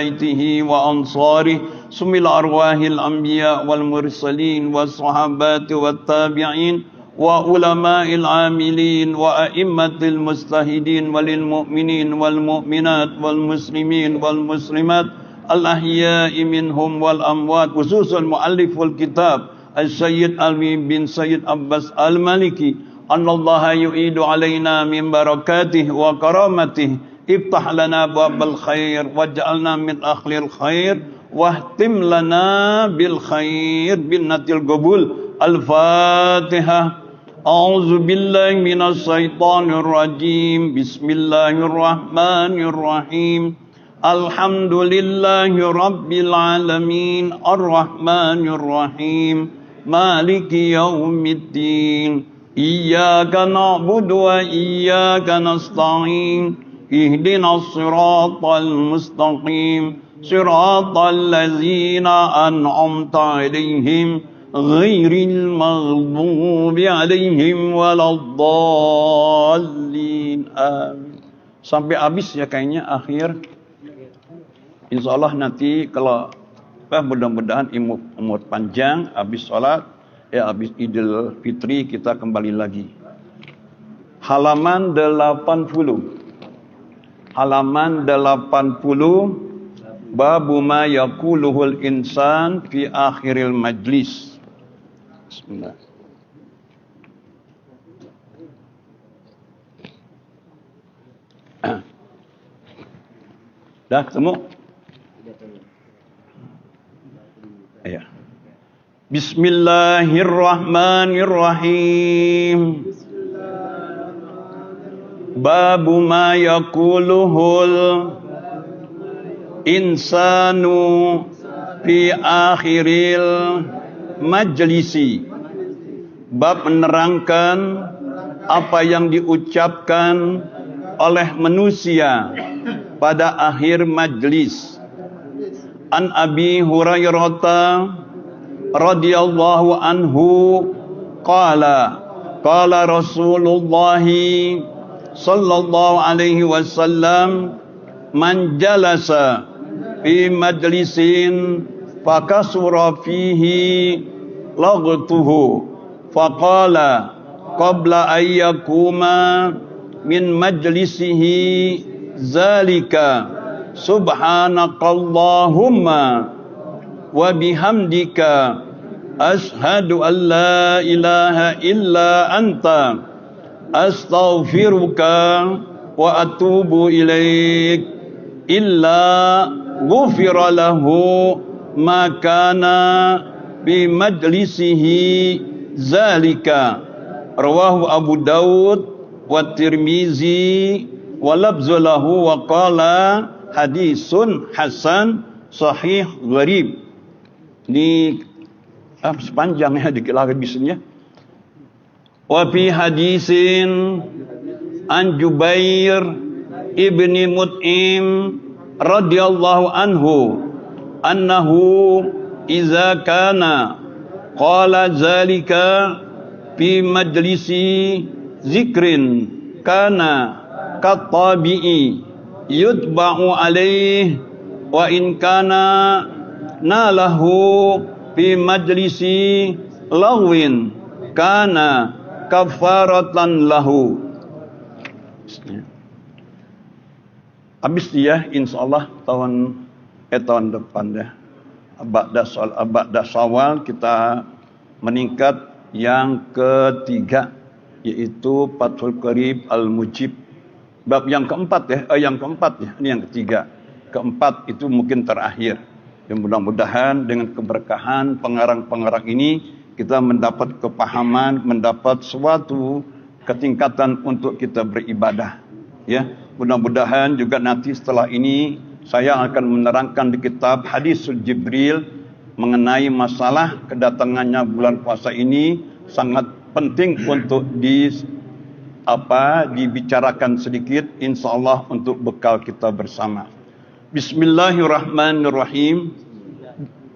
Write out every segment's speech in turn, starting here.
بيته وأنصاره سم الأرواح الأنبياء والمرسلين والصحابات والتابعين وعلماء العاملين وأئمة المجتهدين وللمؤمنين والمؤمنات والمسلمين والمسلمات الأحياء منهم والأموات خصوصا مؤلف الكتاب السيد علي بن سيد عباس المالكي أن الله يعيد علينا من بركاته وكرامته افتح لنا باب الخير واجعلنا من أهل الخير واختم لنا بالخير بالنة القبول الفاتحة أعوذ بالله من الشيطان الرجيم بسم الله الرحمن الرحيم الحمد لله رب العالمين الرحمن الرحيم مالك يوم الدين إياك نعبد وإياك نستعين اهدنا الصراط المستقيم صراط الذين أنعمت عليهم غير المغضوب عليهم ولا الضالين amin. Sampai habis ya kayaknya akhir. Insya Allah nanti kalau mudah-mudahan umur panjang habis sholat ya habis Idul Fitri kita kembali lagi. Halaman 80. Halaman 80 Babu ma yaquluhul insan fi akhiril majlis. Bismillah. Dah ketemu? Ya. Bismillahirrahmanirrahim. Babu ma yaquluhul insanu fi akhiril majlisi. Bab menerangkan apa yang diucapkan oleh manusia pada akhir majlis. An Abi Hurairah radhiyallahu anhu qala Rasulullah sallallahu alaihi wasallam man jalasa fi majlisin fakasura fihi laghtuhu faqala qabla ayyakuma min majlisihi zalika subhanakallahumma wa bihamdika ashhadu an la ilaha illa anta astaghfiruka wa atubu ilaik illa ghufira lahu ma kana bi majlisihi zalika rawahu Abu Daud wa Tirmizi wa labzulahu wa qala hadisun hasan sahih gharib. Ini sepanjangnya dikit lagi bisnya. Wa fi hadisin an Jubair ibni Mut'im radhiyallahu anhu annahu iza kana qala zalika fi majlisi zikrin kana kattabi'i yutba'u alaih wa in kana nalahu fi majlisi lawin kana kafaratan lahu. Habis dia insyaallah tahun depan dah. Ba'da Syawal kita meningkat yang ketiga yaitu Fathul Qarib Al-Mujib. Bab yang keempat ya, ini yang ketiga. Keempat itu mungkin terakhir. Dan mudah-mudahan dengan keberkahan pengarang-pengarang ini kita mendapat kepahaman, mendapat suatu ketingkatan untuk kita beribadah. Ya, mudah-mudahan juga nanti setelah ini saya akan menerangkan di kitab Hadisul Jibril mengenai masalah kedatangannya bulan puasa ini sangat penting untuk dibicarakan sedikit insyaallah untuk bekal kita bersama. Bismillahirrahmanirrahim.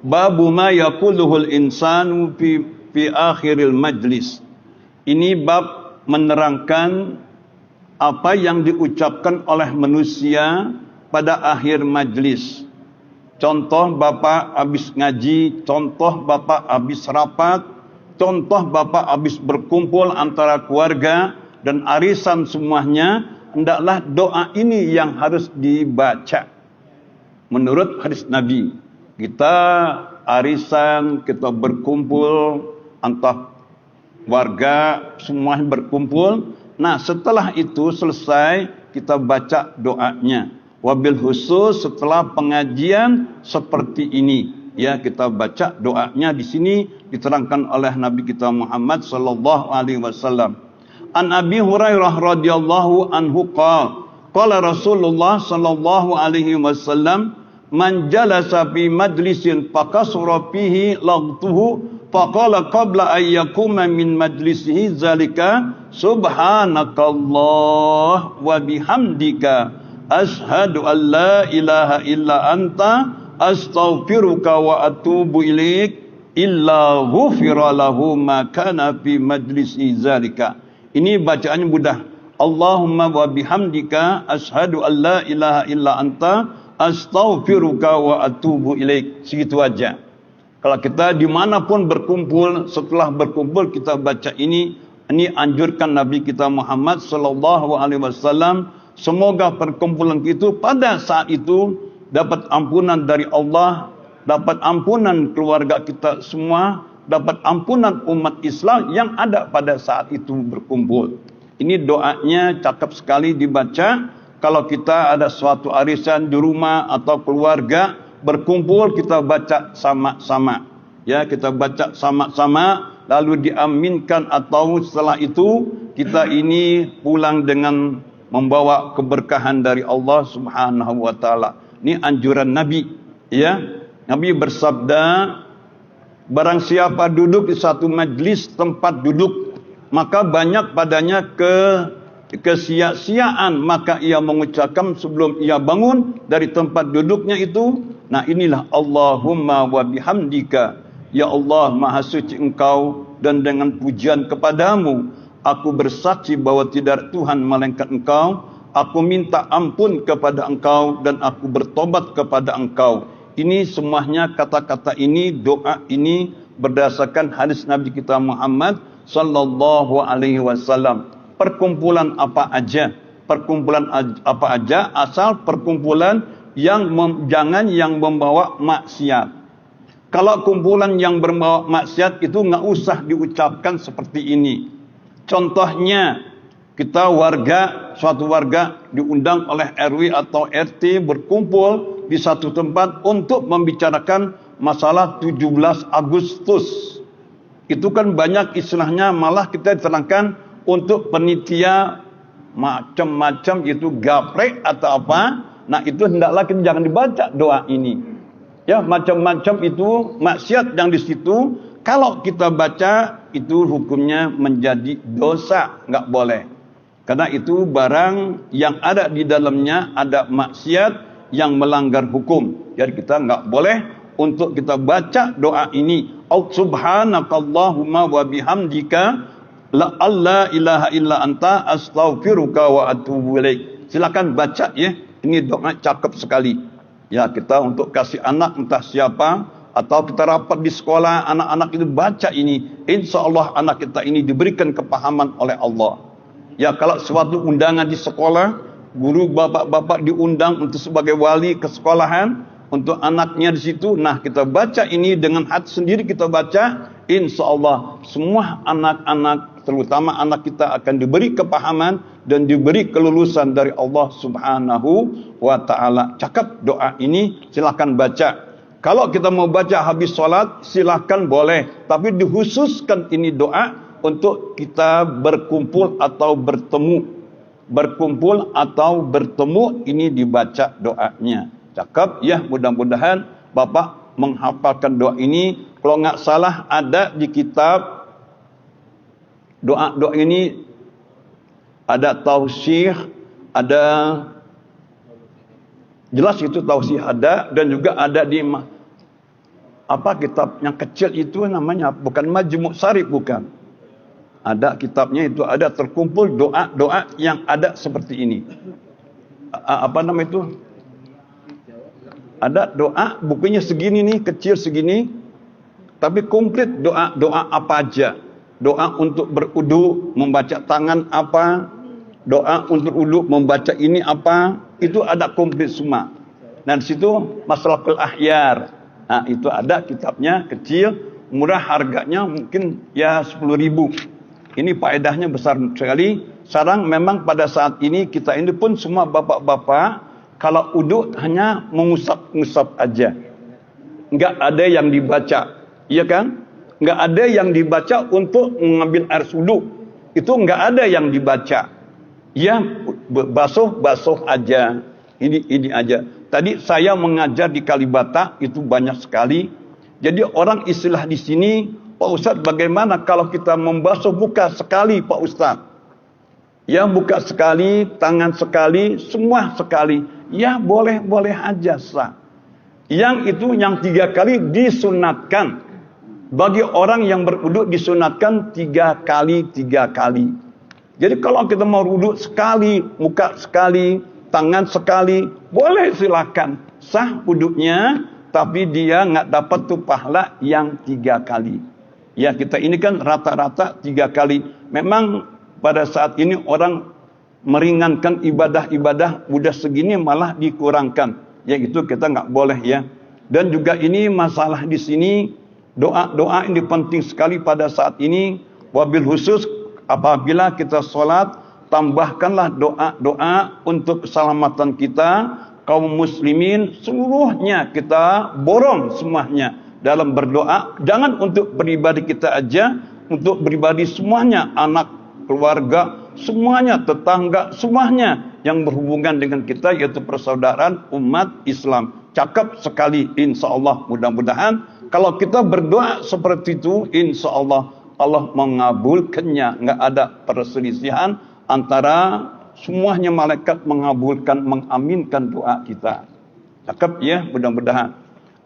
Babu ma yaquluhul insanu fi akhiril majlis. Ini bab menerangkan apa yang diucapkan oleh manusia pada akhir majlis. Contoh Bapak habis ngaji, contoh Bapak habis rapat, contoh Bapak habis berkumpul antara keluarga dan arisan semuanya, hendaklah doa ini yang harus dibaca. Menurut hadis Nabi, kita arisan, kita berkumpul, antara warga semuanya berkumpul. Nah, setelah itu selesai, kita baca doanya. Wabil khusus setelah pengajian seperti ini, ya, kita baca doanya. Di sini diterangkan oleh Nabi kita Muhammad sallallahu alaihi wasallam. An Abi Hurairah radhiyallahu anhu qala Rasulullah sallallahu alaihi wasallam, man jalasa fi majlisin faqasura fihi laghtuhu faqala qabla an yakuma min majlisihi zalika subhanakallah wa bihamdika ashhadu an la ilaha illa anta astaghfiruka wa atubu ilaik illa ghufira lahu ma kana fi majlisi zalika. Ini bacaannya mudah. Allahumma wa bihamdika ashhadu an la ilaha illa anta astaghfiruka wa atubu ilaik. Segitu aja. Kalau kita dimanapun berkumpul, setelah berkumpul kita baca ini anjurkan Nabi kita Muhammad sallallahu alaihi wasallam. Semoga perkumpulan itu pada saat itu dapat ampunan dari Allah, dapat ampunan keluarga kita semua, dapat ampunan umat Islam yang ada pada saat itu berkumpul. Ini doanya cakep sekali dibaca. Kalau kita ada suatu arisan di rumah atau keluarga berkumpul, kita baca sama-sama. Ya, kita baca sama-sama, lalu diaminkan, atau setelah itu kita ini pulang dengan membawa keberkahan dari Allah Subhanahu wa taala. Ini anjuran Nabi, ya. Nabi bersabda, barang siapa duduk di satu majlis tempat duduk, maka banyak padanya kesia-siaan, maka ia mengucapkan sebelum ia bangun dari tempat duduknya itu, nah inilah Allahumma wa bihamdika, ya Allah, maha suci Engkau dan dengan pujian kepadamu aku bersaksi bahwa tidak Tuhan melainkan Engkau. Aku minta ampun kepada Engkau dan aku bertobat kepada Engkau. Ini semuanya kata-kata ini, doa ini berdasarkan hadis Nabi kita Muhammad sallallahu alaihi wasallam. Perkumpulan apa aja, asal perkumpulan yang jangan yang membawa maksiat. Kalau kumpulan yang membawa maksiat itu nggak usah diucapkan seperti ini. Contohnya, kita suatu warga diundang oleh RW atau RT berkumpul di satu tempat untuk membicarakan masalah 17 Agustus. Itu kan banyak istilahnya, malah kita diterangkan untuk penitia macam-macam, itu gaprek atau apa. Nah, itu hendaklah kita jangan dibaca doa ini. Ya, macam-macam itu maksiat yang di situ. Kalau kita baca, itu hukumnya menjadi dosa, nggak boleh. Karena itu barang yang ada di dalamnya ada maksiat yang melanggar hukum. Jadi kita nggak boleh untuk kita baca doa ini. Subhanakallahumma wa bihamdika la ilaha illa anta astaghfiruka wa atubu ilaik. Silakan baca ya. Ini doa cakep sekali. Ya, kita untuk kasih anak entah siapa, atau kita rapat di sekolah, anak-anak itu baca ini, insya Allah anak kita ini diberikan kepahaman oleh Allah. Ya, kalau suatu undangan di sekolah, guru bapak-bapak diundang untuk sebagai wali ke sekolahan, untuk anaknya di situ, nah kita baca ini dengan hati sendiri kita baca, insya Allah semua anak-anak, terutama anak kita akan diberi kepahaman dan diberi kelulusan dari Allah Subhanahu wa ta'ala. Cakap doa ini, silakan baca. Kalau kita mau baca habis sholat, silahkan boleh. Tapi dikhususkan ini doa untuk kita berkumpul atau bertemu. Berkumpul atau bertemu, ini dibaca doanya. Cakap ya, mudah-mudahan Bapak menghafalkan doa ini. Kalau nggak salah ada di kitab doa-doa ini, ada tausih, ada jelas itu tausih ada, dan juga ada di kitab yang kecil itu namanya, bukan Majmu' Syarif, bukan. Ada kitabnya itu, ada terkumpul doa-doa yang ada seperti ini. Apa nama itu? Ada doa bukunya segini nih, kecil segini, tapi komplit doa apa aja. Doa untuk berudu, membaca tangan apa, doa untuk udu, membaca ini apa, itu ada komplit semua. Dan di situ Masalahul Ahyar. Nah, itu ada kitabnya, kecil, murah, harganya mungkin ya 10.000. Ini faedahnya besar sekali. Sekarang memang pada saat ini kita ini pun semua bapak-bapak kalau uduk hanya mengusap-ngusap aja. Enggak ada yang dibaca. Iya kan? Enggak ada yang dibaca untuk mengambil air wudu. Itu enggak ada yang dibaca. Ya, basuh aja. Ini aja. Tadi saya mengajar di Kalibata itu banyak sekali. Jadi orang istilah di sini, Pak Ustadz, bagaimana kalau kita membasuh muka sekali, Pak Ustadz? Ya, muka sekali, tangan sekali, semua sekali. Ya, boleh aja sah. Yang itu yang 3 kali disunatkan. Bagi orang yang berwudu disunatkan 3 kali. Jadi kalau kita mau wudu sekali, muka sekali, tangan sekali, boleh silakan. Sah wudunya, tapi dia nggak dapat tuh pahala yang 3 kali. Ya, kita ini kan rata-rata 3 kali. Memang pada saat ini orang meringankan ibadah-ibadah udah segini malah dikurangkan. Ya itu kita nggak boleh ya. Dan juga ini masalah di sini doa ini penting sekali pada saat ini. Wabil khusus apabila kita sholat, tambahkanlah doa-doa untuk keselamatan kita, kaum muslimin seluruhnya kita borong semuanya dalam berdoa. Jangan untuk pribadi kita aja, untuk pribadi semuanya, anak, keluarga, semuanya, tetangga, semuanya yang berhubungan dengan kita, yaitu persaudaraan umat Islam. Cakap sekali, insya Allah. Mudah-mudahan kalau kita berdoa seperti itu, insya Allah Allah mengabulkannya. Nggak ada perselisihan antara semuanya, malaikat mengabulkan, mengaminkan doa kita. Cakap ya, mudah-mudahan.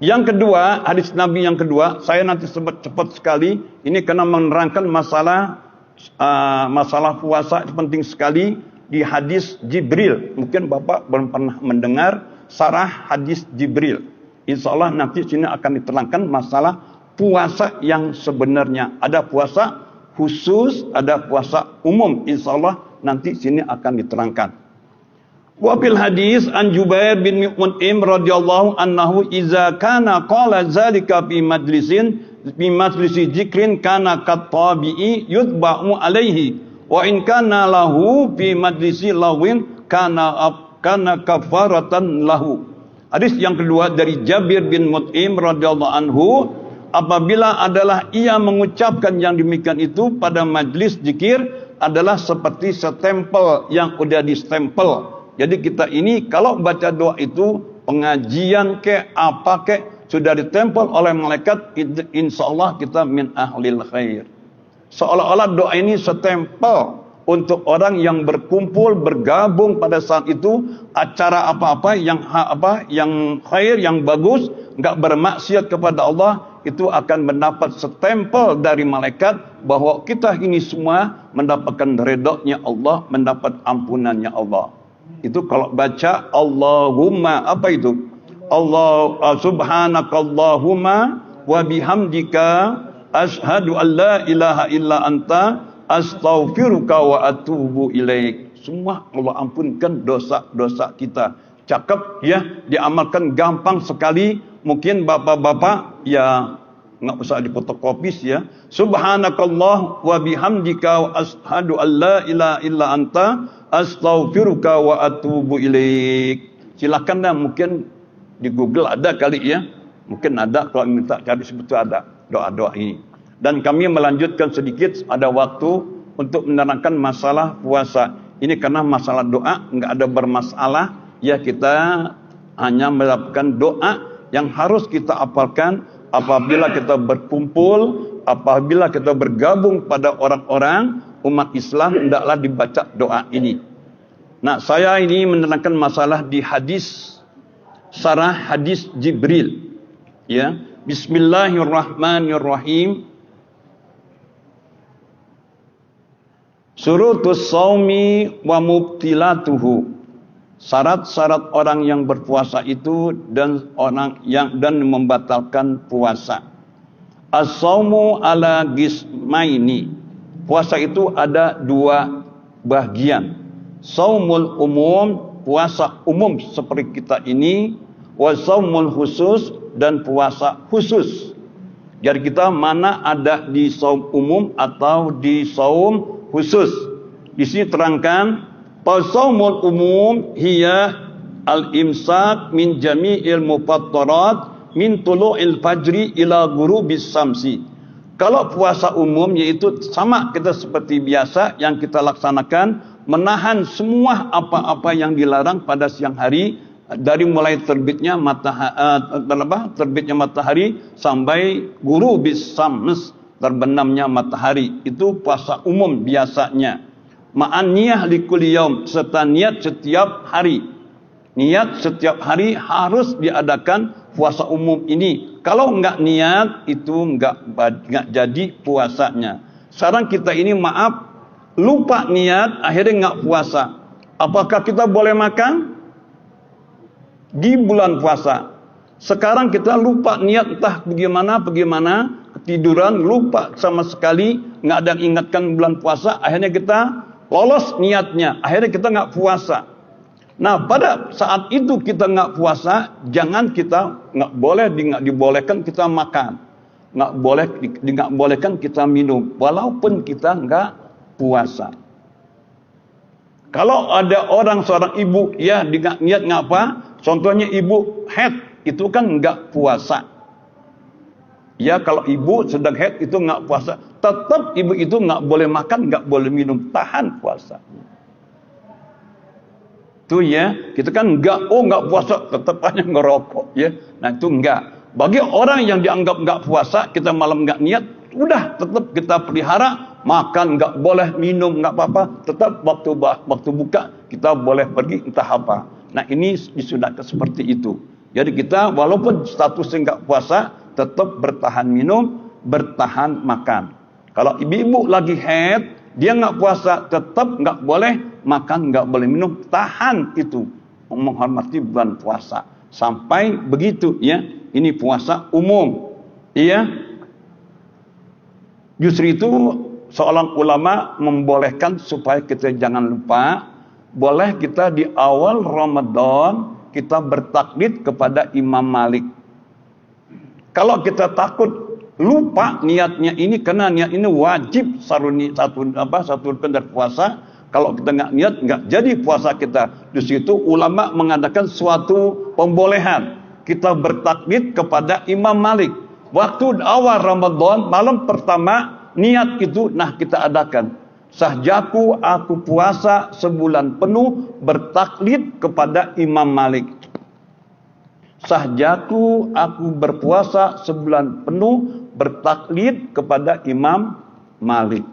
Yang kedua, hadis Nabi yang kedua, saya nanti sebut cepat sekali. Ini karena menerangkan masalah puasa penting sekali di hadis Jibril. Mungkin Bapak belum pernah mendengar sarah hadis Jibril. Insya Allah nanti sini akan diterangkan masalah puasa yang sebenarnya. Ada puasa khusus, ada puasa umum. Insya Allah nanti sini akan diterangkan. Wa fil hadis an Jubair bin Mut'im radhiyallahu anhu iza kana qala zalika fi majlisi zikrin kana katabi'i yutba'u alaihi wa in kana lahu fi majlisi lawin kana kafaratan lahu. Hadis yang kedua dari Jabir bin Mut'im radhiyallahu anhu, apabila adalah ia mengucapkan yang demikian itu pada majlis zikir adalah seperti stempel yang udah distempel. Jadi kita ini kalau baca doa itu pengajian ke apa ke sudah ditempel oleh malaikat, insyaallah kita min ahlil khair. Seolah-olah doa ini stempel untuk orang yang berkumpul bergabung pada saat itu acara apa-apa yang khair, yang bagus, enggak bermaksiat kepada Allah, itu akan mendapat stempel dari malaikat bahwa kita ini semua mendapatkan redha-Nya Allah, mendapat ampunannya Allah. Itu kalau baca Allahumma apa itu? Allah subhanakallahumma wa bihamdika asyhadu an la ilaha illa anta astaghfiruka wa atubu ilaik. Semua Allah ampunkan dosa-dosa kita. Cakap ya, diamalkan gampang sekali. Mungkin bapak-bapak ya nggak usah dipotokopis ya. Subhanakallah wa bihamdika wa asyhadu an la ilaha illa anta astaghfiruka wa atubu ilaik. Silakan dah, mungkin di Google ada kali ya. Mungkin ada, kalau minta cari sebetulnya ada doa-doa ini. Dan kami melanjutkan sedikit, ada waktu untuk menerangkan masalah puasa. Ini karena masalah doa enggak ada bermasalah, ya kita hanya melakukan doa yang harus kita apalkan apabila kita berkumpul, apabila kita bergabung pada orang-orang umat Islam, hendaklah dibaca doa ini. Nah, saya ini menerangkan masalah di hadis, sarah hadis Jibril. Ya, Bismillahirrahmanirrahim. Surutus saumi wa mubtilatuhu. syarat-syarat orang yang berpuasa itu dan membatalkan puasa. As-saumu ala gismaini. Puasa itu ada dua bagian. Saumul umum, puasa umum seperti kita ini, wa saumul khusus, dan puasa khusus. Jadi kita mana ada di saum umum atau di saum khusus. Di sini terangkan, saumul umum hiya al-imsak min jami'il mufattarat min tulu'il fajri ila ghurubis samsi. Kalau puasa umum yaitu sama kita seperti biasa yang kita laksanakan, menahan semua apa-apa yang dilarang pada siang hari, dari mulai terbitnya matahari sampai ghurubis syams, terbenamnya matahari. Itu puasa umum biasanya. Ma'an niyah likulli yaum, serta niat setiap hari. Niat setiap hari harus diadakan puasa umum ini. Kalau enggak niat, itu enggak jadi puasanya. Sekarang kita ini lupa niat, akhirnya enggak puasa. Apakah kita boleh makan? Di bulan puasa. Sekarang kita lupa niat, entah bagaimana, ketiduran, lupa sama sekali, enggak ada yang ingatkan bulan puasa, akhirnya kita lolos niatnya, akhirnya kita enggak puasa. Nah, pada saat itu kita enggak puasa, jangan kita enggak dibolehkan kita makan, enggak bolehkan kita minum, walaupun kita enggak puasa. Kalau ada seorang ibu ya niat ngapa? Contohnya ibu haid, itu kan enggak puasa. Ya, kalau ibu sedang haid itu enggak puasa, tetap ibu itu enggak boleh makan, enggak boleh minum, tahan puasa. Itu ya, kita kan enggak puasa, tetap hanya ngerokok ya. Nah, itu enggak. Bagi orang yang dianggap enggak puasa, kita malam enggak niat, udah tetap kita pelihara, makan enggak boleh, minum enggak apa-apa, tetap waktu buka kita boleh pergi entah apa. Nah, ini disunahkan seperti itu. Jadi kita walaupun statusnya enggak puasa, tetap bertahan minum, bertahan makan. Kalau ibu-ibu lagi haid, dia enggak puasa, tetap enggak boleh makan, enggak boleh minum, tahan itu, menghormati bulan puasa. Sampai begitu ya. Ini puasa umum. Iya. Justru itu seorang ulama membolehkan supaya kita jangan lupa, boleh kita di awal Ramadan kita bertaklid kepada Imam Malik. Kalau kita takut lupa niatnya ini, karena niat ini wajib satu rukun dari puasa. Kalau kita nggak niat, nggak jadi puasa kita. Di situ ulama mengadakan suatu pembolehan. Kita bertaklid kepada Imam Malik. Waktu awal Ramadan, malam pertama, niat itu, kita adakan. Sahjaku aku puasa sebulan penuh bertaklid kepada Imam Malik. Sahjaku aku berpuasa sebulan penuh bertaklid kepada Imam Malik.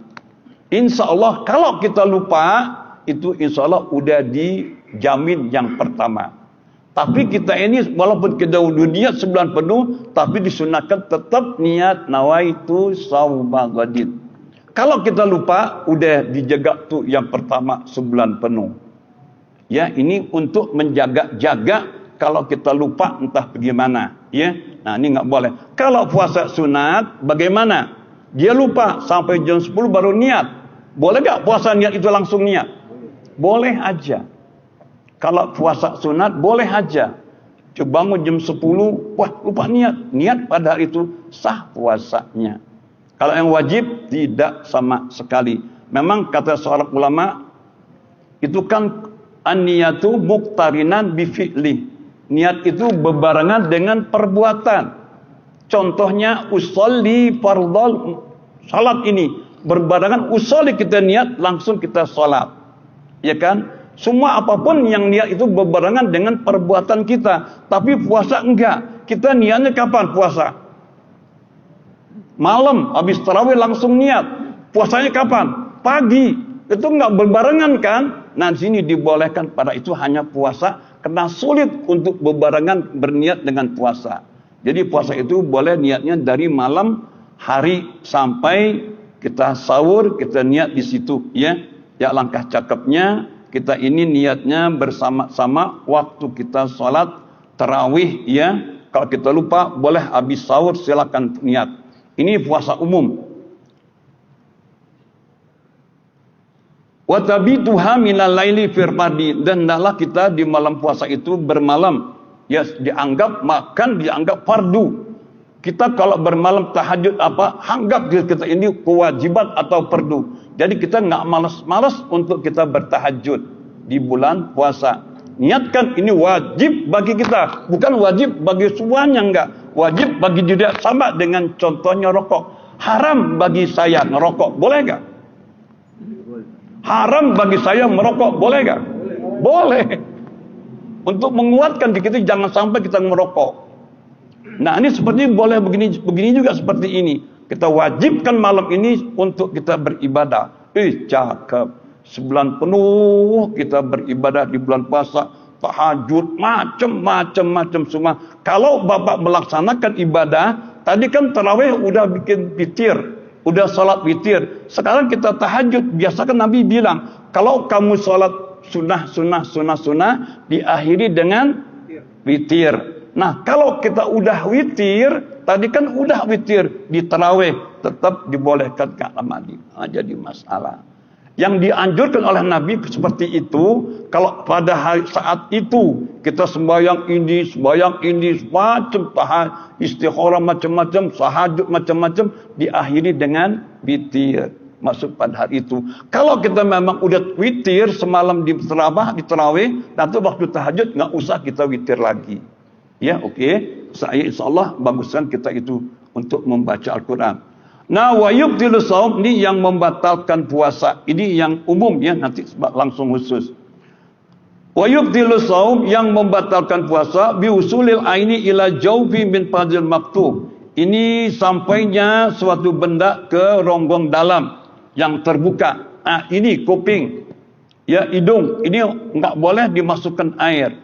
Insya Allah kalau kita lupa, itu insya Allah udah dijamin yang pertama. Tapi kita ini walaupun kita udah niat sebulan penuh, tapi disunahkan tetap niat nawaitu shauma ghadin. Kalau kita lupa, udah dijaga tuh yang pertama sebulan penuh. Ya, ini untuk menjaga-jaga kalau kita lupa entah bagaimana. Ya, nah ini nggak boleh. Kalau puasa sunat, bagaimana? Dia lupa sampai jam 10 baru niat. Boleh nggak puasa niat itu langsung niat? Boleh aja. Kalau puasa sunat, boleh aja. Coba bangun jam 10, wah lupa niat. Niat pada hari itu sah puasanya. Kalau yang wajib, tidak sama sekali. Memang kata seorang ulama, itu kan an-niyatu muqtarinan bifi'li. Niat itu berbarengan dengan perbuatan. Contohnya, usolli fardhal salat ini. Berbarengan usolli kita niat, langsung kita salat. Ya kan? Semua apapun yang niat itu berbarengan dengan perbuatan kita. Tapi puasa enggak. Kita niatnya kapan puasa? Malam, habis tarawih langsung niat. Puasanya kapan? Pagi. Itu enggak berbarengan kan? Nah, di sini dibolehkan, pada itu hanya puasa karena sulit untuk berbarengan berniat dengan puasa. Jadi puasa itu boleh niatnya dari malam hari sampai kita sahur, kita niat di situ ya. Ya, langkah cakepnya kita ini niatnya bersama-sama waktu kita sholat tarawih ya. Kalau kita lupa boleh habis sahur silakan niat. Ini puasa umum. Wa tabituha minal laili firqadi, dan hendaklah kita di malam puasa itu bermalam. Ya, dianggap makan dianggap fardu. Kita kalau bermalam tahajud anggap kita ini kewajiban atau fardu. Jadi kita nggak malas-malas untuk kita bertahajud di bulan puasa. Niatkan ini wajib bagi kita, bukan wajib bagi semuanya, enggak. Wajib bagi diri, sama dengan contohnya rokok. Haram bagi saya ngerokok, boleh enggak? Haram bagi saya merokok, boleh enggak? Boleh. Untuk menguatkan diri kita jangan sampai kita merokok. Nah, ini seperti boleh begini juga seperti ini. Kita wajibkan malam ini untuk kita beribadah. Cakep. Sebulan penuh kita beribadah di bulan puasa, tahajud, macam-macam semua. Kalau Bapak melaksanakan ibadah, tadi kan tarawih udah bikin witir, udah salat witir. Sekarang kita tahajud. Biasakan Nabi bilang, kalau kamu salat sunnah diakhiri dengan witir. Nah, kalau kita udah witir, tadi kan udah witir di tarawih, tetap dibolehkan ke mandi. Jadi masalah. Yang dianjurkan oleh Nabi seperti itu, kalau pada saat itu kita sembahyang ini, macam istikharah macam-macam, tahajud macam-macam, diakhiri dengan witir. Masuk pada hari itu. Kalau kita memang udah witir semalam di tarawih, nanti waktu tahajud nggak usah kita witir lagi. Ya, oke. Saya insyaallah baguskan kita itu untuk membaca Al-Quran. Nah, wa yubtilu shaum, ini yang membatalkan puasa. Ini yang umum ya, nanti langsung khusus. Wa yubtilu shaum, yang membatalkan puasa bi usulil aini ila jawfi min fadil maktub. Ini sampainya suatu benda ke ronggang dalam yang terbuka. Ini kuping, ya hidung, ini enggak boleh dimasukkan air.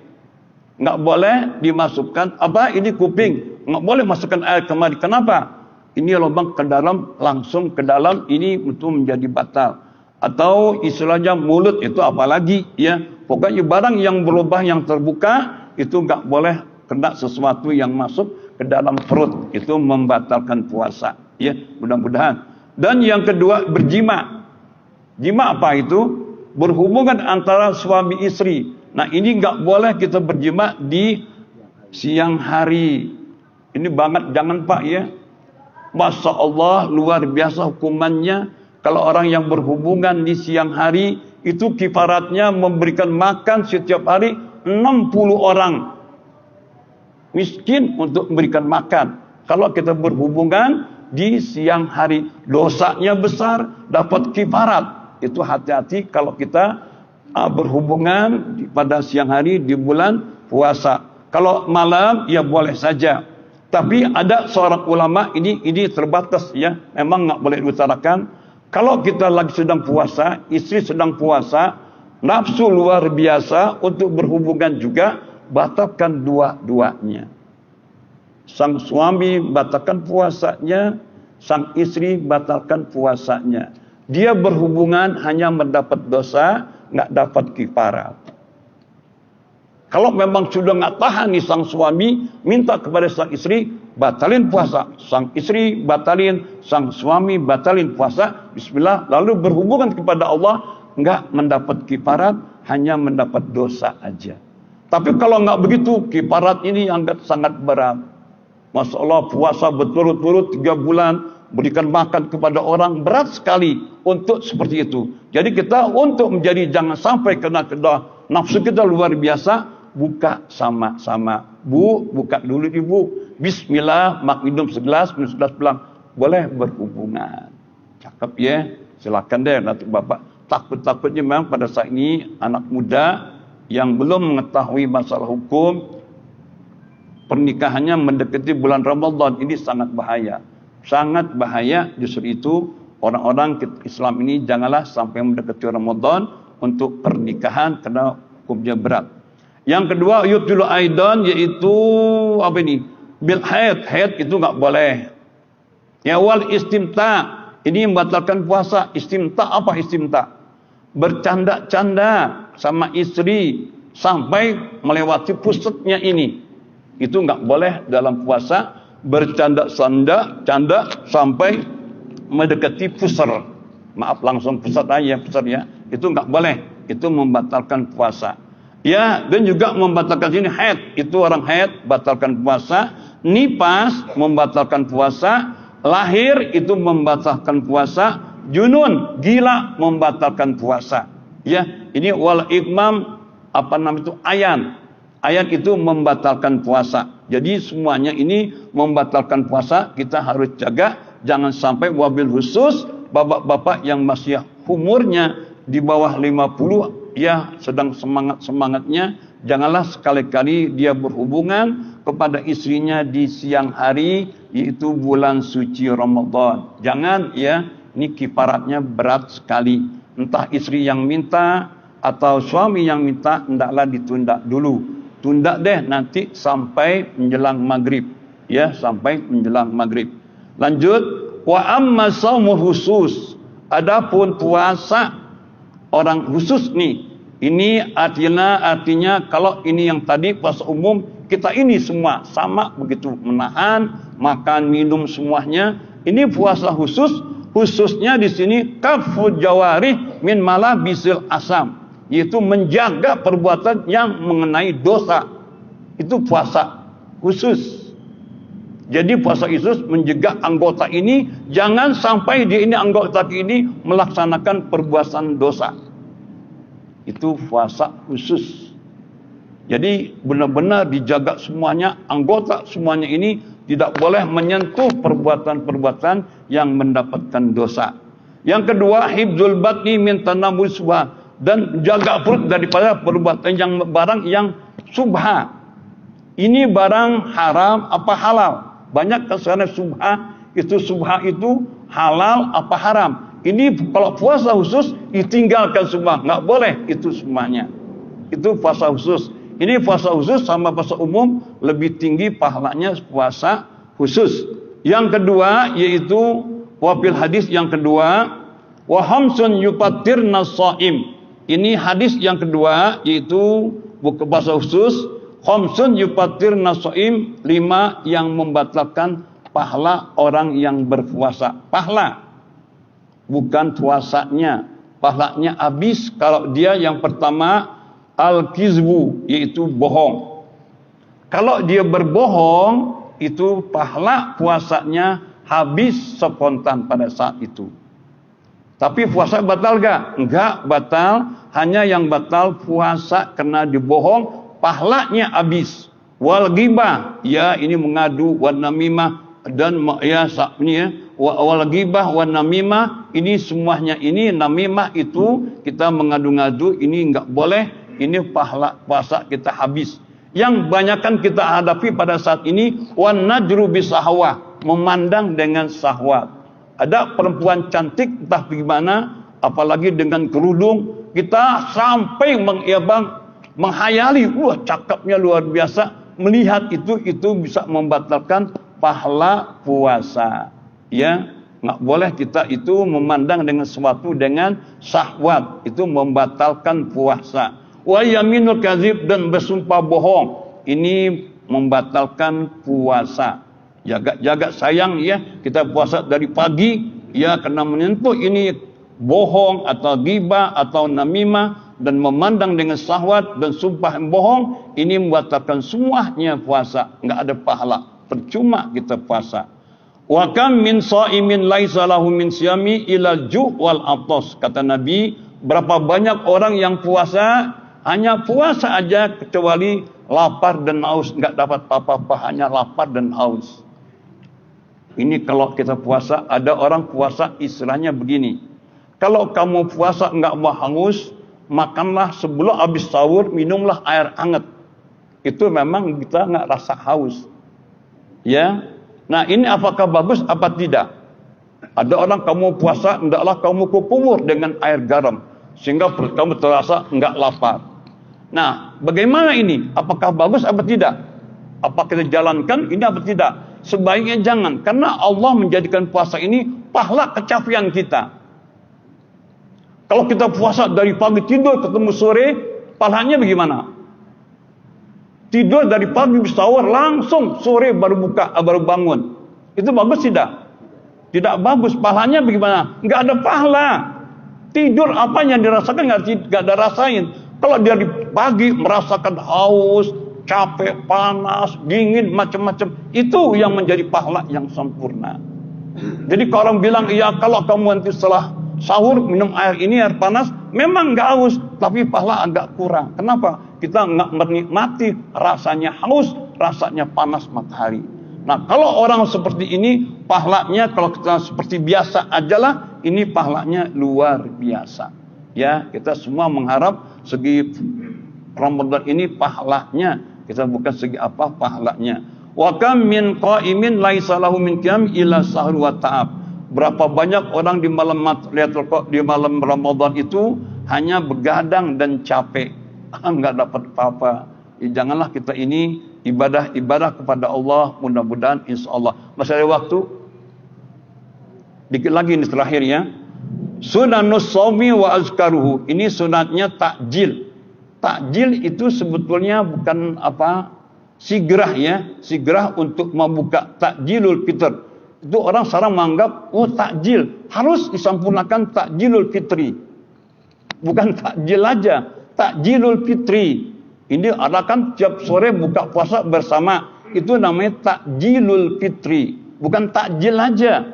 Enggak boleh dimasukkan ini kuping, enggak boleh masukkan air kemari. Kenapa? Ini lubang ke dalam, langsung ke dalam, ini itu menjadi batal. Atau istilahnya mulut itu apalagi ya. Pokoknya barang yang berlubang yang terbuka itu enggak boleh kena sesuatu yang masuk ke dalam perut, itu membatalkan puasa ya, mudah-mudahan. Dan yang kedua, berjima. Jima apa itu? Berhubungan antara suami istri. Nah, ini enggak boleh kita berjima di siang hari. Ini banget, jangan Pak ya. Masya Allah, luar biasa hukumannya. Kalau orang yang berhubungan di siang hari, itu kifaratnya memberikan makan setiap hari 60 orang miskin untuk memberikan makan. Kalau kita berhubungan di siang hari, dosanya besar, dapat kifarat. Itu hati-hati kalau kita berhubungan pada siang hari di bulan puasa. Kalau malam ya boleh saja. Tapi ada seorang ulama, ini terbatas ya, memang nggak boleh diutarakan. Kalau kita lagi sedang puasa, istri sedang puasa, nafsu luar biasa untuk berhubungan juga, batalkan dua-duanya. Sang suami batalkan puasanya, sang istri batalkan puasanya. Dia berhubungan hanya mendapat dosa, nggak dapat kifarat. Kalau memang sudah nggak tahan nih sang suami, minta kepada sang istri batalin puasa. Sang istri batalin, sang suami batalin puasa. Bismillah, lalu berhubungan kepada Allah, nggak mendapat kifarat, hanya mendapat dosa aja. Tapi kalau nggak begitu, kifarat ini anggap sangat berat. Masya Allah, puasa berturut-turut 3 bulan, berikan makan kepada orang, berat sekali untuk seperti itu. Jadi kita untuk menjadi jangan sampai kena nafsu kita luar biasa, buka sama-sama. Bu, buka dulu ibu. Bismillah, minum segelas, minum segelas pulang. Boleh berhubungan. Cakep ya, silakan deh. Nanti Bapak takut-takutnya memang pada saat ini anak muda yang belum mengetahui masalah hukum, pernikahannya mendekati bulan Ramadan, ini sangat bahaya. Sangat bahaya. Justru itu orang-orang Islam ini janganlah sampai mendekati Ramadan untuk pernikahan karena hukumnya berat. Yang kedua, yubtilu aidan, yaitu apa ini? Bil haid. Haid itu enggak boleh. Ya, wal istimta. Ini membatalkan puasa. Istimta apa istimta? Bercanda-canda sama istri sampai melewati pusatnya ini. Itu enggak boleh dalam puasa. Bercanda-canda sampai mendekati pusar. Maaf, langsung pusat aja pusar ya. Itu enggak boleh. Itu membatalkan puasa. Ya, dan juga membatalkan sini haid. Itu orang haid batalkan puasa. Nifas membatalkan puasa. Lahir itu membatalkan puasa. Junun, gila membatalkan puasa. Ya, ini wal ikmam ayan. Ayan itu membatalkan puasa. Jadi semuanya ini membatalkan puasa. Kita harus jaga. Jangan sampai wabil khusus bapak-bapak yang masih umurnya di bawah 50. Ya sedang semangat-semangatnya. Janganlah sekali-kali dia berhubungan kepada istrinya di siang hari. Yaitu bulan suci Ramadan. Jangan ya. Ini kifaratnya berat sekali. Entah istri yang minta atau suami yang minta. Hendaklah ditunda dulu. Tunda deh nanti sampai menjelang maghrib. Ya, sampai menjelang maghrib. Lanjut. Wa amma shaumul khusus. Adapun puasa orang khusus nih. Ini artinya kalau ini yang tadi puasa umum. Kita ini semua sama begitu. Menahan, makan, minum semuanya. Ini puasa khusus. Khususnya di sini. Kaful jawarih min malah bisil asam. Yaitu menjaga perbuatan yang mengenai dosa. Itu puasa khusus. Jadi puasa khusus menjaga anggota ini. Jangan sampai dia ini anggota ini melaksanakan perbuatan dosa. Itu puasa khusus. Jadi benar-benar dijaga semuanya. Anggota semuanya ini tidak boleh menyentuh perbuatan-perbuatan yang mendapatkan dosa. Yang kedua, hibzul batni min tanamul subha. Dan jaga perut daripada perbuatan yang barang yang subha. Ini barang haram apa halal? Banyak kesannya subha itu halal apa haram? Ini kalau puasa khusus ditinggalkan semua, nggak boleh itu semuanya. Itu puasa khusus. Ini puasa khusus sama puasa umum lebih tinggi pahalanya puasa khusus. Yang kedua yaitu wabil hadis yang kedua wa hamsun yufatirna shaim. Ini hadis yang kedua yaitu buku puasa khusus. Khamsun yufatirna shaim, 5 yang membatalkan pahala orang yang berpuasa. Pahala bukan puasanya. Pahalanya habis kalau dia yang pertama al-kizbu, yaitu bohong. Kalau dia berbohong, itu pahala puasanya habis spontan pada saat itu. Tapi puasa batal gak? Enggak batal. Hanya yang batal puasa karena dibohong, pahalanya habis. Wal ghibah, ya ini mengadu, wan namimah dan ya ini ya, wal ghibah wan namimah, ini semuanya ini namimah itu kita mengadu-ngadu, ini enggak boleh. Ini pahala puasa kita habis. Yang banyakkan kita hadapi pada saat ini wan najru bisahwah, memandang dengan syahwat. Ada perempuan cantik entah bagaimana, apalagi dengan kerudung, kita sampai menghayali, wah cakepnya luar biasa. Melihat itu bisa membatalkan pahala puasa. Ya, nggak boleh kita itu memandang dengan sesuatu dengan syahwat, itu membatalkan puasa. Wa yaminul kadzib, dan bersumpah bohong, ini membatalkan puasa. Jaga sayang ya, kita puasa dari pagi ya karena menyentuh ini bohong atau ghibah atau namimah dan memandang dengan syahwat dan sumpah bohong, ini membatalkan semuanya puasa, enggak ada pahala, percuma kita puasa. Wa kam min shaimin laisa lahu min siyami ila ju' wal atas, kata Nabi, berapa banyak orang yang puasa hanya puasa aja kecuali lapar dan haus, enggak dapat apa-apa, hanya lapar dan haus. Ini kalau kita puasa, ada orang puasa istilahnya begini. Kalau kamu puasa enggak mau hangus, makanlah sebelum habis sahur, minumlah air hangat. Itu memang kita enggak rasa haus. Ya. Nah, ini apakah bagus apa tidak? Ada orang kamu puasa, hendaklah kamu kukumur dengan air garam sehingga perut kamu terasa enggak lapar. Nah, bagaimana ini? Apakah bagus apa tidak? Apa kita jalankan ini apa tidak? Sebaiknya jangan, karena Allah menjadikan puasa ini pahala kecapian kita. Kalau kita puasa dari pagi tidur ketemu sore, Pahalanya bagaimana? Tidur dari pagi sahur langsung sore baru buka, baru bangun. Itu bagus tidak? Tidak bagus. Pahalanya bagaimana? Enggak ada pahala. Tidur apa yang dirasakan enggak ada rasain. Kalau dia di pagi merasakan haus, capek, panas, dingin, macam-macam, itu yang menjadi pahala yang sempurna. Jadi kalau orang bilang, iya kalau kamu nanti setelah sahur minum air ini, air panas, memang enggak haus, tapi pahala agak kurang. Kenapa? Kita enggak menikmati rasanya haus, rasanya panas matahari. Nah, kalau orang seperti ini, pahalanya kalau kita seperti biasa ajalah, ini pahalanya luar biasa. Ya, kita semua mengharap segi Ramadan ini pahalanya, kita bukan segi apa pahalanya. Wa kam min qa'imin laisa lahu min qiyam illa sahur wa ta'ab. Berapa banyak orang di malam Ramadan itu hanya begadang dan capek, enggak dapat apa-apa. Janganlah kita ini ibadah kepada Allah, mudah-mudahan insyaallah. Masih ada waktu? Dikit lagi ini terakhir ya. Sunanus shaumi wa azkaruhu. Ini sunatnya takjil. Takjil itu sebetulnya bukan apa? Sigrah ya, sigrah untuk membuka takjilul fitr. Itu orang sekarang menganggap, oh takjil harus disempurnakan takjilul fitri. Bukan takjil aja, takjilul fitri. Ini adakan tiap sore buka puasa bersama. Itu namanya takjilul fitri. Bukan takjil aja.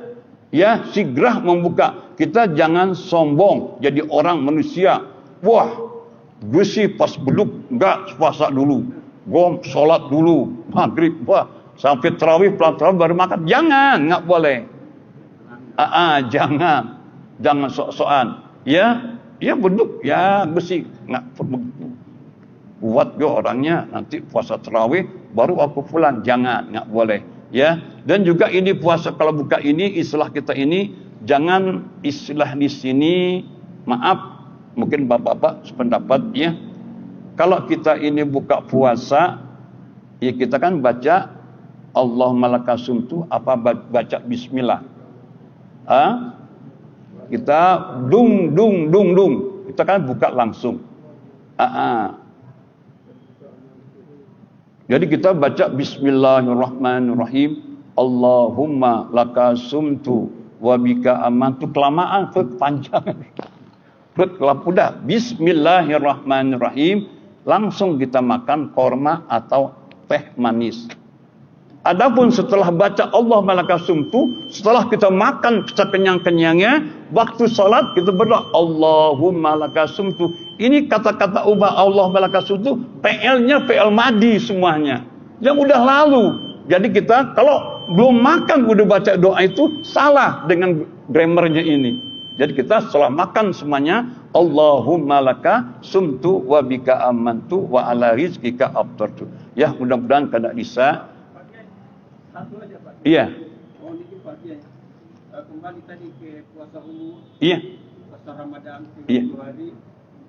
Ya, sigrah membuka. Kita jangan sombong jadi orang manusia. Wah, gue sih pas beduk enggak puasa dulu. Gue sholat dulu, maghrib, wah, sampai tarawih, pelan-pelan baru makan. Jangan, nggak boleh. Jangan sok-sokan. Ya beduk, ya besi, nggak begitu. Kuat gue orangnya, nanti puasa tarawih, baru aku pulang. Jangan, nggak boleh. Ya, dan juga ini puasa kalau buka ini, istilah kita ini, jangan istilah di sini, maaf, mungkin bapak-bapak sependapat ya. Kalau kita ini buka puasa, ya kita kan baca Allahumma lakasumtu, apa baca bismillah. Kita dung. Kita kan buka langsung. Jadi kita baca bismillahirrahmanirrahim. Allahumma lakasumtu wa bika amantu. Kelamaan, panjang. Udah, bismillahirrahmanirrahim. Langsung kita makan korma atau teh manis. Adapun setelah baca Allah malakasumtu, setelah kita makan sekenyang-kenyangnya, waktu salat kita berdoa Allahumma lakasumtu. Ini kata-kata ubah Allah malakasumtu, PL-nya PL madi semuanya. Yang udah lalu. Jadi kita kalau belum makan udah baca doa itu salah dengan grammarnya ini. Jadi kita setelah makan semuanya Allahumma laka sumtu wa bika amantu wa ala rizqika aftartu. Ya, mudah-mudahan kada bisa. Satu aja Pak. Iya. Oh, ini Pak ya. Kembali tadi ke puasa umum. Iya. Puasa Ramadan 30 hari.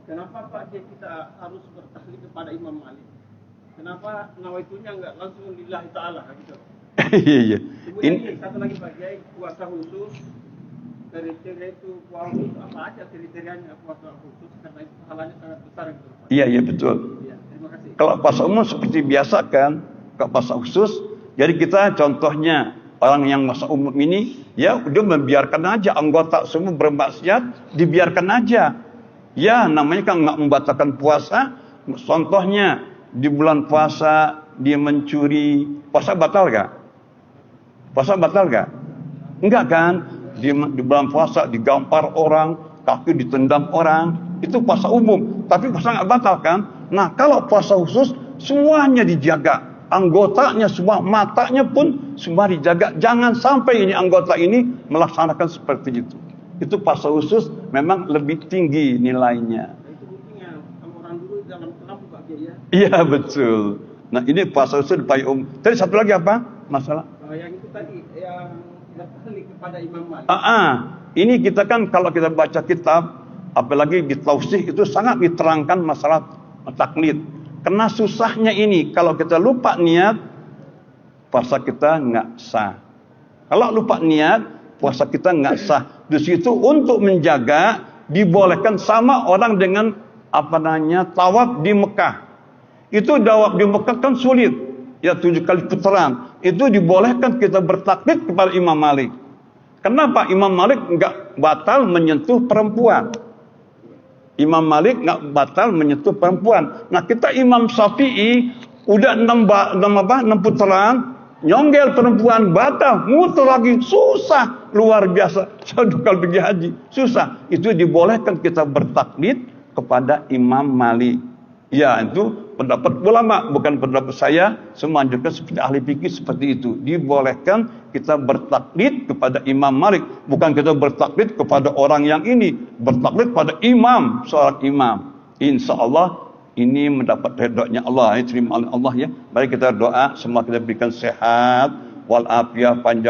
Kenapa Pak kita harus bertahlil kepada Imam Malik? Kenapa nawaitunya enggak langsung lillahi taala gitu? Iya. Ini satu lagi Pak Kiai, puasa khusus. Kriteria itu puasa apa aja kriterianya puasa khusus karena itu pahalanya sangat besar gitu. Iya betul. Ya, terima kasih. Kalau puasa umum seperti biasa kan, kalau puasa khusus, jadi kita contohnya orang yang puasa umum ini, ya udah membiarkan aja anggota semua bermaksiat, dibiarkan aja. Ya namanya kan nggak membatalkan puasa. Contohnya di bulan puasa dia mencuri, puasa batal gak? Puasa batal gak? Enggak kan? Di bulan puasa digampar orang, kaki ditendang orang, itu puasa umum, tapi puasa nggak batal kan? Nah kalau puasa khusus semuanya dijaga, anggotanya semua, matanya pun semua dijaga, jangan sampai ini anggota ini melaksanakan seperti itu. Itu puasa khusus memang lebih tinggi nilainya. Itu buktinya orang dulu dalam Islam Pak ya? Iya betul. Nah ini puasa khusus di payung. Tadi satu lagi apa masalah? Yang itu tadi yang kepada Imam Malik. Ini kita kan kalau kita baca kitab, apalagi di tausih itu sangat diterangkan masalah taklid. Karena susahnya ini, kalau kita lupa niat, puasa kita nggak sah. Kalau lupa niat, puasa kita nggak sah. Di situ untuk menjaga, dibolehkan sama orang dengan tawaf di Mekah. Itu tawaf di Mekah kan sulit. Ya 7 kali putaran. Itu dibolehkan kita bertaklid kepada Imam Malik. Kenapa Imam Malik enggak batal menyentuh perempuan? Imam Malik enggak batal menyentuh perempuan. Nah, kita Imam Syafi'i udah 6 putaran, nyonggel perempuan batal, muter lagi, susah, luar biasa. 1 kali pergi haji, susah. Itu dibolehkan kita bertaklid kepada Imam Malik. Ya, itu pendapat ulama, bukan pendapat saya. Semua juga seperti ahli fikih seperti itu. Dibolehkan kita bertaklid kepada Imam Malik, bukan kita bertaklid kepada orang yang ini, bertaklid pada imam, seorang imam. Insya Allah ini mendapat redha-Nya Allah, terima oleh Allah ya. Mari kita doa, semua kita berikan sehat walafiat, panjang